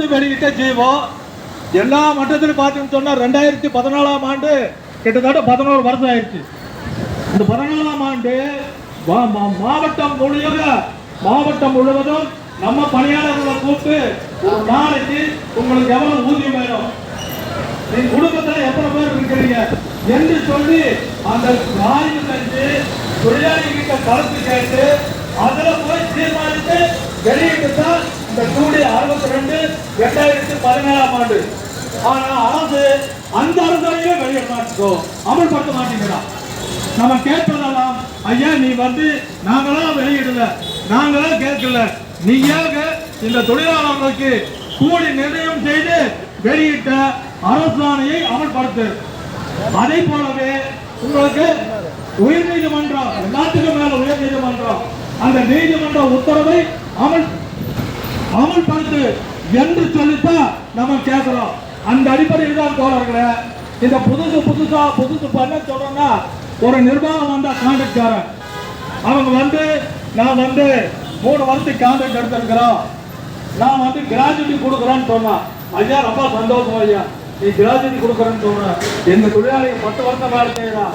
அரசு வெளியிட்ட ஜீவோ எல்லா மட்டத்திலும் பார்த்தீங்கன்னு சொன்னா 2014ஆம் ஆண்டு கிட்டத்தட்ட 11 வருஷம் ஆயிடுச்சு. இந்த 14ஆம் ஆண்டு மாவட்டம் முழுவதும் நம்ம பணியாளர்களை கூப்பிட்டு ஒரு நாளைக்கு உங்களுக்கு எவ்வளவு ஊதியம் வேணும், நீங்க குடும்பத்துல எத்தனை பேர் இருக்கிறீங்க என்று சொல்லி அந்த ஆய்வு செஞ்சு தொழிலாளிகிட்ட கருத்து கேட்டு அதுல போய் தீர்மானித்து வெளியிட்டுதான் இந்த கூடி 62 2017ஆம் ஆண்டு. ஆனா அரசு அந்த அரசாணையே வெளியிட மாட்டோம், அமல்படுத்த மாட்டீங்களா? நம்ம கேட்பதெல்லாம் ஐயா நீ நாங்களாம் வெளியிடல, நாங்களாம் கேட்கல, நீயாக இந்த தொழிலாளர்களுக்கு கூலி நிர்ணயம் செய்து வெளியிட்ட அரசாணையை அமல்படுத்து. அதே போலவே உங்களுக்கு உயர் நீதிமன்றம், எல்லாத்துக்கும் மேல உயர் நீதிமன்றம் அந்த நீதிமன்ற உத்தரவை அமல்படுத்து என்று சொல்லித்தான் நம்ம கேட்கிறோம். அந்த அடிப்படையில் தான் தோழர்களே இந்த புதுசு பண்ண சொல்றோம்னா ஒரு நிர்வாகம் வந்தா கான்ட்ராக்டாரன் அவங்க நான் 3 வருஷத்துக்கு கான்ட்ராக்ட் எடுத்திருக்கிறோம், நான் கிராஜுவிட்டி கொடுக்குறேன்னு சொன்னா ஐயா ரொம்ப சந்தோஷம் ஐயா, நீ கிராஜுவிட்டி கொடுக்குறேன்னு சொல்ற, எங்க தொழிலாளி 10 வருஷம் வேலை செய்யறான்,